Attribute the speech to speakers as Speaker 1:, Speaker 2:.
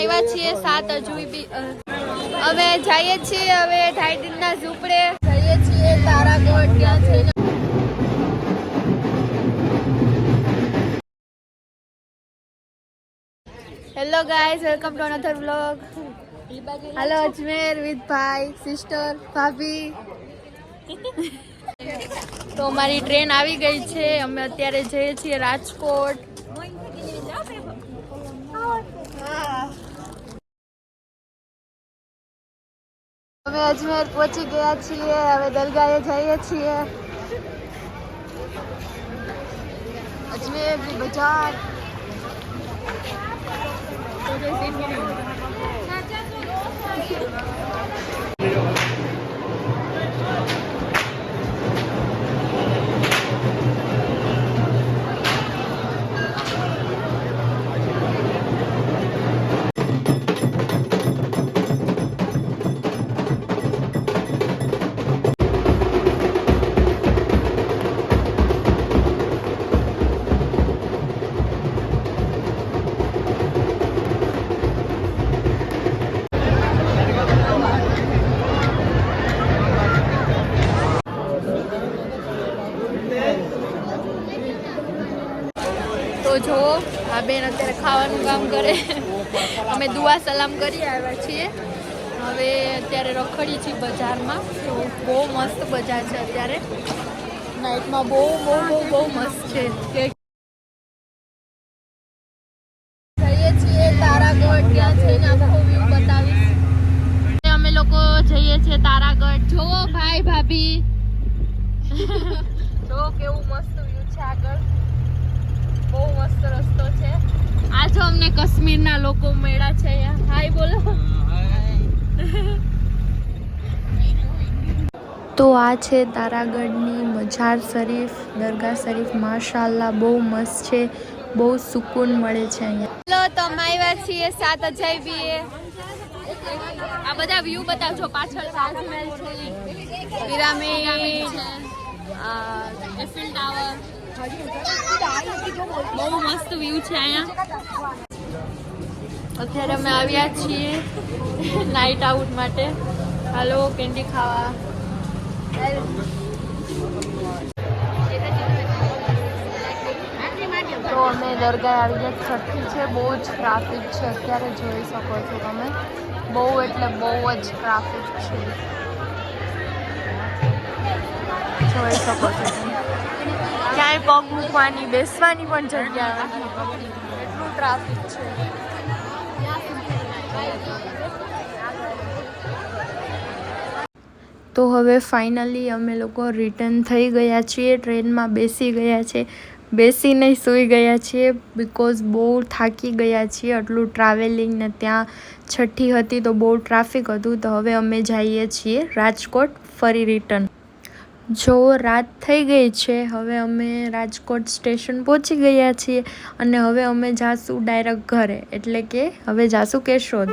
Speaker 1: આવ્યા છીએ 7 હજુ અમે જઈએ છીએ હવે ઢાઈડીના ઝૂંપડે જઈએ છીએ તારાગઢ ત્યાં છે. Hello guys, welcome to another vlog. Hello Ajmer with ભાઈ, સિસ્ટર, ભાભી. તો અમારી ટ્રેન આવી ગઈ છે. અમે અત્યારે જઈએ છીએ રાજકોટ. અમે અજમેર પહોંચી ગયા છીએ. હવે દરગાહે જઈએ છીએ. અજમેરની બજાર. તો જો આ બેન અત્યારે ખાવાનું કામ કરે. અમે દુઆ સલામ કરી આવ્યા છીએ. હવે અત્યારે રખડી છીએ બજારમાં. તો બહુ મસ્ત બજાર છે અત્યારે. નાઇટમાં બહુ બહુ બહુ બહુ મસ્ત છે. જઈએ છીએ તારાગઢ, ત્યાં જઈને આખો વ્યૂ બતાવીશ. અમે લોકો જઈએ છીએ તારાગઢ. જોવો ભાઈ ભાભી, જો કેવું મસ્ત વ્યૂ છે આગળ. બહુ મસ્ત રસ્તો છે. આ જો અમને કાશ્મીરના લોકો મળ્યા છે અહીંયા. હાય બોલો. તો આ છે તારાગઢની મજાર શરીફ, દરગાહ શરીફ. માશાઅલ્લાહ બહુ મસ્ત છે. બહુ સુકૂન મળે છે અહીંયા. ચલો તો અમે આવ્યા છીએ 7 અજાયબીએ. આ બધા વ્યૂ બતાવજો. પાછળ તાજમહેલ છે, પિરામિડ છે, એફિલ ટાવર. બહુ મસ્ત વ્યૂ છે અહીંયા. અત્યારે અમે આવ્યા છીએ નાઇટ આઉટ માટે. હાલો કેન્ડી ખાવા. તો અમે દરગાહ આવી ગયા. છઠ્ઠી છે. બહુ જ ટ્રાફિક છે અત્યારે, જોઈ શકો છો તમે. બહુ એટલે બહુ જ ટ્રાફિક છે, જોઈ શકો છો તમે. ક્યાંય પગ મૂકવાની, બેસવાની પણ જગ્યા નથી. એટલું ટ્રાફિક છે. તો હવે ફાઇનલી અમે લોકો રિટર્ન થઈ ગયા છીએ. ટ્રેનમાં બેસી ગયા છે. બેસીને સૂઈ ગયા છીએ બિકોઝ બહુ થાકી ગયા છીએ. આટલું ટ્રાવેલિંગ ને ત્યાં છઠ્ઠી હતી તો બહુ ટ્રાફિક હતું. તો હવે અમે જઈએ છીએ રાજકોટ ફરી રિટર્ન. જો રાત થઈ ગઈ છે. હવે અમે રાજકોટ સ્ટેશન પહોંચી ગયા છીએ અને હવે અમે જાશું ડાયરેક્ટ ઘરે. એટલે કે હવે જાશું કેશોદ.